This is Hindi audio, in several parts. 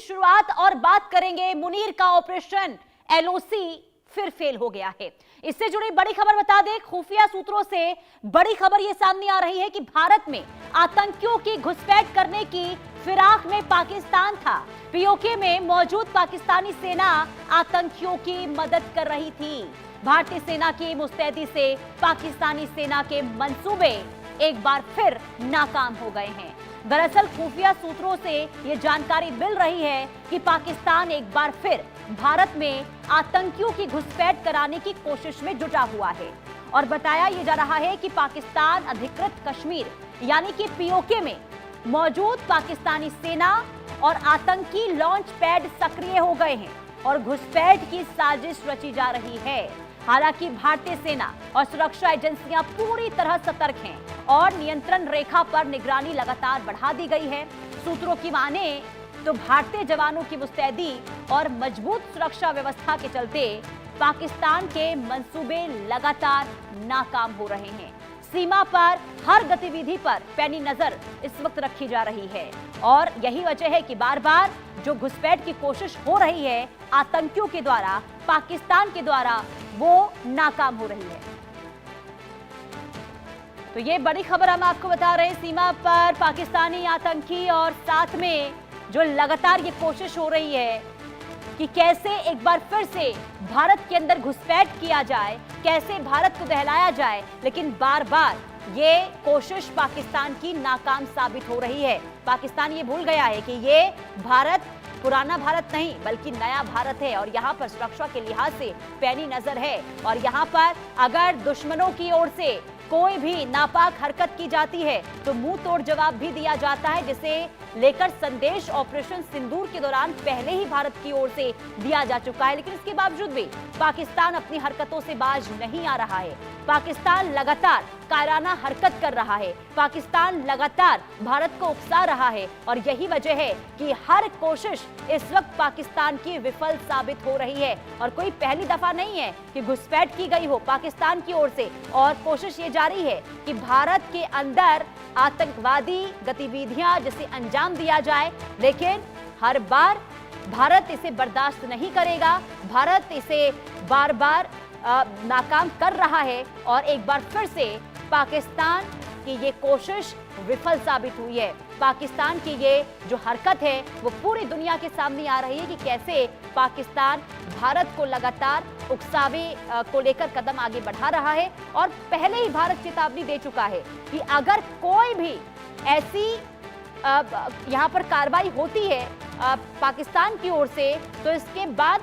शुरुआत और बात करेंगे मुनीर का ऑपरेशन एलओसी फिर फेल हो गया है। इससे जुड़ी बड़ी खबर बता दें, खुफिया सूत्रों से बड़ी खबर यह सामने आ रही है कि भारत में आतंकियों की घुसपैठ करने की फिराक में पाकिस्तान था। पीओके में मौजूद पाकिस्तानी सेना आतंकियों की मदद कर रही थी। भारतीय सेना की मुस्तैदी से पाकिस्तानी सेना के मंसूबे एक बार फिर नाकाम हो गए हैं। दरअसल खुफिया सूत्रों से यह जानकारी मिल रही है कि पाकिस्तान एक बार फिर भारत में आतंकियों की घुसपैठ कराने की कोशिश में जुटा हुआ है और बताया यह जा रहा है कि पाकिस्तान अधिकृत कश्मीर यानी कि पीओके में मौजूद पाकिस्तानी सेना और आतंकी लॉन्च पैड सक्रिय हो गए हैं और घुसपैठ की साजिश रची जा रही है। हालांकि भारतीय सेना और सुरक्षा एजेंसियां पूरी तरह सतर्क हैं और नियंत्रण रेखा पर निगरानी लगातार बढ़ा दी गई है। सूत्रों की माने तो भारतीय जवानों की मुस्तैदी और मजबूत सुरक्षा व्यवस्था के चलते पाकिस्तान के मंसूबे लगातार नाकाम हो रहे हैं। सीमा पर हर गतिविधि पर पैनी नजर इस वक्त रखी जा रही है और यही वजह है कि बार बार जो घुसपैठ की कोशिश हो रही है आतंकियों के द्वारा, पाकिस्तान के द्वारा, वो नाकाम हो रही है। तो ये बड़ी खबर हम आपको बता रहे हैं, सीमा पर पाकिस्तानी आतंकी और साथ में जो लगातार ये कोशिश हो रही है कि कैसे एक बार फिर से भारत के अंदर घुसपैठ किया जाए, कैसे भारत को दहलाया जाए, लेकिन बार बार ये कोशिश पाकिस्तान की नाकाम साबित हो रही है। पाकिस्तान ये भूल गया है कि ये भारत पुराना भारत नहीं बल्कि नया भारत है और यहाँ पर सुरक्षा के लिहाज से पैनी नजर है और यहाँ पर अगर दुश्मनों की ओर से कोई भी नापाक हरकत की जाती है तो मुंह तोड़ जवाब भी दिया जाता है, जिसे लेकर संदेश ऑपरेशन सिंदूर के दौरान पहले ही भारत की ओर से दिया जा चुका है। लेकिन इसके बावजूद भी पाकिस्तान अपनी हरकतों से बाज नहीं आ रहा है। पाकिस्तान लगातार कायराना हरकत कर रहा है, पाकिस्तान लगातार भारत को उकसा रहा है और यही वजह है कि हर कोशिश इस वक्त पाकिस्तान की विफल साबित हो रही है। और कोई पहली दफा नहीं है कि घुसपैठ की गई हो पाकिस्तान की ओर से और कोशिश ये जारी है कि भारत के अंदर आतंकवादी गतिविधियां जिसे अंजाम दिया जाए, लेकिन हर बार भारत इसे बर्दाश्त नहीं करेगा। भारत इसे बार बार नाकाम कर रहा है और एक बार फिर से पाकिस्तान की ये कोशिश विफल साबित हुई है। पाकिस्तान की ये जो हरकत है वो पूरी दुनिया के सामने आ रही है कि कैसे पाकिस्तान भारत को लगातार उकसावे को लेकर कदम आगे बढ़ा रहा है और पहले ही भारत चेतावनी दे चुका है कि अगर कोई भी ऐसी यहाँ पर कार्रवाई होती है पाकिस्तान की ओर से तो इसके बाद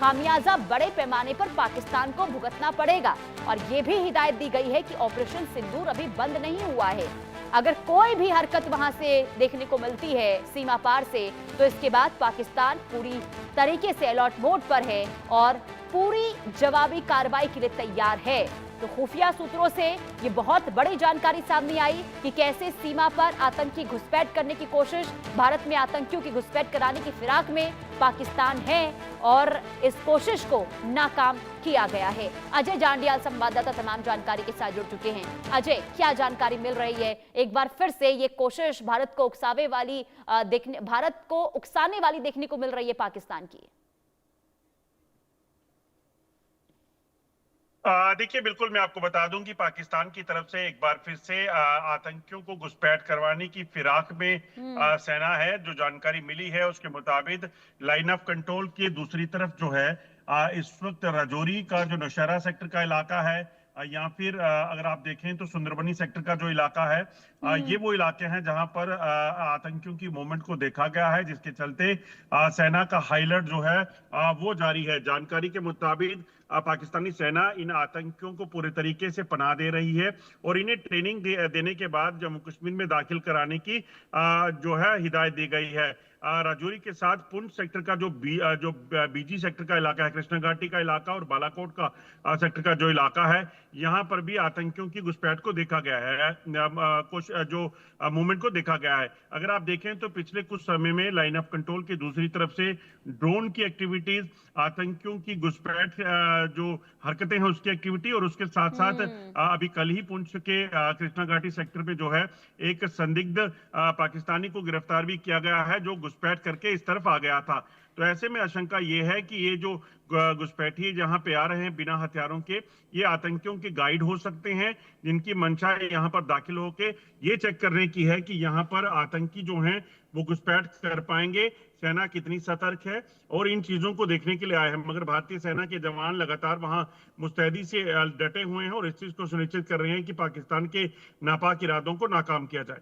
खामियाजा बड़े पैमाने पर पाकिस्तान को भुगतना पड़ेगा। और ये भी हिदायत दी गई है कि ऑपरेशन सिंदूर अभी बंद नहीं हुआ है। अगर कोई भी हरकत वहां से देखने को मिलती है सीमा पार से तो इसके बाद पाकिस्तान पूरी तरीके से अलर्ट मोड पर है और पूरी जवाबी कार्रवाई के लिए तैयार है। तो खुफिया सूत्रों से ये बहुत बड़ी जानकारी सामने आई कि कैसे सीमा पर आतंकी घुसपैठ करने की कोशिश, भारत में आतंकियों की घुसपैठ कराने की फिराक में पाकिस्तान है और इस कोशिश को नाकाम किया गया है। अजय जांडियाल संवाददाता तमाम जानकारी के साथ जुड़ चुके हैं। अजय, क्या जानकारी मिल रही है? एक बार फिर से ये कोशिश भारत को उकसाने वाली देखने को मिल रही है पाकिस्तान की। देखिए, बिल्कुल मैं आपको बता दूं कि पाकिस्तान की तरफ से एक बार फिर से आतंकियों को घुसपैठ करवाने की फिराक में सेना है। जो जानकारी मिली है उसके मुताबिक लाइन ऑफ कंट्रोल की दूसरी तरफ जो है इस वक्त राजौरी का जो नौशहरा सेक्टर का इलाका है या फिर अगर आप देखें तो सुंदरबनी सेक्टर का जो इलाका है ये वो इलाके हैं जहां पर आतंकियों की मूवमेंट को देखा गया है, जिसके चलते सेना का हाई अलर्ट जो है वो जारी है। जानकारी के मुताबिक पाकिस्तानी सेना इन आतंकियों को पूरे तरीके से पनाह दे रही है और इन्हें ट्रेनिंग देने के बाद जम्मू कश्मीर में दाखिल कराने की जो है हिदायत दी गई है। राजौरी के साथ पुंछ सेक्टर का जो बीजी सेक्टर का इलाका है, कृष्णा घाटी का इलाका और बालाकोट का सेक्टर का जो इलाका है, यहाँ पर भी आतंकियों की घुसपैठ को देखा गया है, कुछ जो मूवमेंट को देखा गया है। अगर आप देखें तो पिछले कुछ समय में लाइन ऑफ कंट्रोल की दूसरी तरफ से ड्रोन की एक्टिविटीज, आतंकियों की घुसपैठ जो हरकतें हैं उसकी एक्टिविटी और उसके साथ साथ अभी कल ही पुंछ के कृष्णा घाटी सेक्टर में जो है एक संदिग्ध पाकिस्तानी को गिरफ्तार भी किया गया है जो घुसपैठ करके इस तरफ आ गया था। तो ऐसे में आशंका ये है कि ये जो घुसपैठिए जहां पे आ रहे हैं बिना हथियारों के, ये आतंकियों के गाइड हो सकते हैं, जिनकी मंशा यहाँ पर दाखिल होके ये चेक करने की है कि यहाँ पर आतंकी जो हैं वो घुसपैठ कर पाएंगे, सेना कितनी सतर्क है, और इन चीजों को देखने के लिए आए हैं। मगर भारतीय सेना के जवान लगातार वहां मुस्तैदी से डटे हुए हैं और इस चीज को सुनिश्चित कर रहे हैं कि पाकिस्तान के नापाक इरादों को नाकाम किया जाए।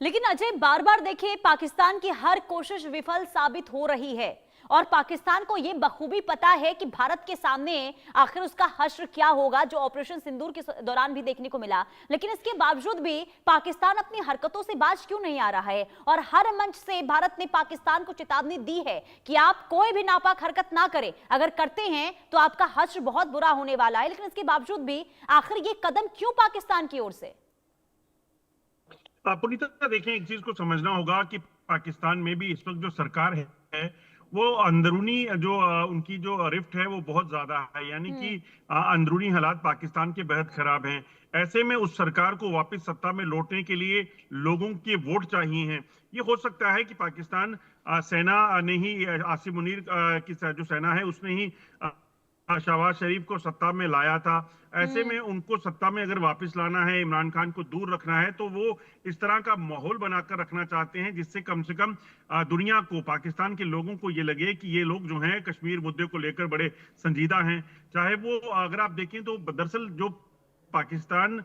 लेकिन अजय, बार बार देखिए पाकिस्तान की हर कोशिश विफल साबित हो रही है और पाकिस्तान को यह बखूबी पता है कि भारत के सामने आखिर उसका हश्र क्या होगा, जो ऑपरेशन सिंदूर के दौरान भी देखने को मिला। लेकिन इसके बावजूद भी पाकिस्तान अपनी हरकतों से बाज क्यों नहीं आ रहा है? और हर मंच से भारत ने पाकिस्तान को चेतावनी दी है कि आप कोई भी नापाक हरकत ना करें, अगर करते हैं तो आपका हश्र बहुत बुरा होने वाला है। लेकिन इसके बावजूद भी आखिर ये कदम क्यों पाकिस्तान की ओर से? पूरी तरह देखें, एक चीज को समझना होगा कि पाकिस्तान में भी इस वक्त जो सरकार है वो अंदरूनी जो उनकी जो रिफ्ट है वो बहुत ज्यादा है, यानी कि अंदरूनी हालात पाकिस्तान के बेहद खराब हैं। ऐसे में उस सरकार को वापस सत्ता में लौटने के लिए लोगों के वोट चाहिए हैं। ये हो सकता है कि पाकिस्तान सेना ने ही आसिम मुनीर की जो सेना है उसने ही शहबाज शरीफ को सत्ता में लाया था। ऐसे में उनको सत्ता में अगर वापस लाना है, इमरान खान को दूर रखना है, तो वो इस तरह का माहौल बनाकर रखना चाहते हैं जिससे कम से कम दुनिया को, पाकिस्तान के लोगों को ये लगे कि ये लोग जो हैं कश्मीर मुद्दे को लेकर बड़े संजीदा हैं। चाहे वो, अगर आप देखें तो दरअसल जो पाकिस्तान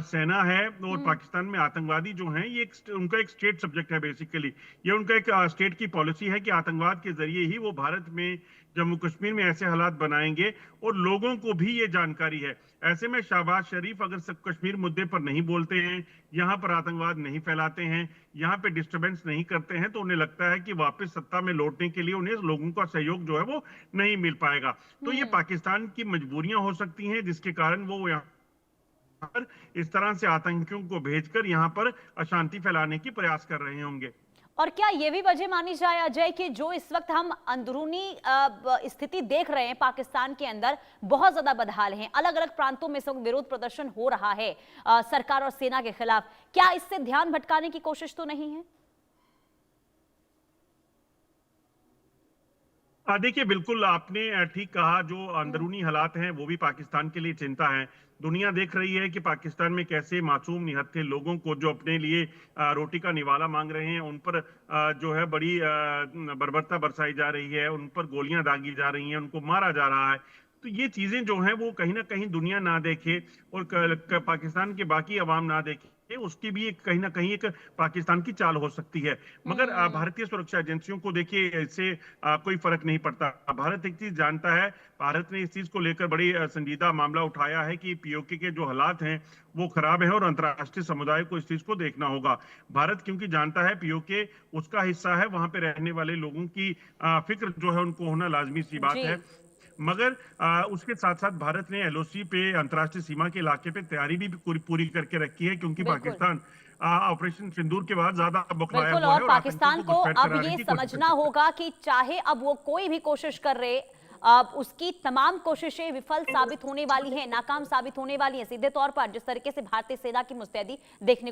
सेना है और पाकिस्तान में आतंकवादी जो हैं, ये उनका एक स्टेट सब्जेक्ट है बेसिकली। ये उनका एक स्टेट की पॉलिसी है कि आतंकवाद के जरिए ही वो भारत में, जम्मू कश्मीर में ऐसे हालात बनाएंगे, और लोगों को भी ये जानकारी है। ऐसे में शहबाज शरीफ अगर सब कश्मीर मुद्दे पर नहीं बोलते हैं, यहाँ पर आतंकवाद नहीं फैलाते हैं, यहाँ पे डिस्टर्बेंस नहीं करते हैं, तो उन्हें लगता है कि वापस सत्ता में लौटने के लिए उन्हें लोगों का सहयोग जो है वो नहीं मिल पाएगा। तो ये पाकिस्तान की मजबूरियां हो सकती हैं जिसके कारण वो यहाँ इस तरह से आतंकियों को भेजकर यहाँ पर अशांति फैलाने की प्रयास कर रहे होंगे। और क्या ये भी वजह मानी जाए अजय कि जो इस वक्त हम अंदरूनी स्थिति देख रहे हैं पाकिस्तान के अंदर, बहुत ज्यादा बदहाल हैं, अलग अलग प्रांतों में सब विरोध प्रदर्शन हो रहा है सरकार और सेना के खिलाफ, क्या इससे ध्यान भटकाने की कोशिश तो नहीं है? देखिए, बिल्कुल आपने ठीक कहा, जो अंदरूनी हालात हैं वो भी पाकिस्तान के लिए चिंता है। दुनिया देख रही है कि पाकिस्तान में कैसे मासूम निहत्थे लोगों को, जो अपने लिए रोटी का निवाला मांग रहे हैं, उन पर जो है बड़ी बर्बरता बरसाई जा रही है, उन पर गोलियां दागी जा रही हैं, उनको मारा जा रहा है। तो ये चीजें जो हैं वो कहीं ना कहीं दुनिया ना देखे और पाकिस्तान के बाकी अवाम ना देखे, उसकी भी कहीं ना कहीं एक पाकिस्तान की चाल हो सकती है। मगर भारतीय सुरक्षा एजेंसियों को देखिए, इससे कोई फर्क नहीं पड़ता। भारत एक चीज जानता है, भारत ने इस चीज को लेकर बड़ी संजीदा मामला उठाया है कि पीओके के जो हालात हैं वो खराब है और अंतर्राष्ट्रीय समुदाय को इस चीज को देखना होगा। भारत क्योंकि जानता है पीओके उसका हिस्सा है, वहां पे रहने वाले लोगों की फिक्र जो है उनको होना लाजमी सी बात है। मगर उसके साथ साथ भारत ने एलओसी पे, अंतर्राष्ट्रीय सीमा के इलाके पे तैयारी भी पूरी करके रखी है, क्योंकि पाकिस्तान ऑपरेशन सिंदूर के बाद ज्यादा बौखलाया हुआ है। और पाकिस्तान को अब ये समझना होगा कि चाहे अब वो कोई भी कोशिश कर रहे, अब उसकी तमाम कोशिशें विफल साबित होने वाली हैं, नाकाम साबित होने वाली हैं। सीधे तौर पर जिस तरीके से भारतीय सेना की मुस्तैदी देखने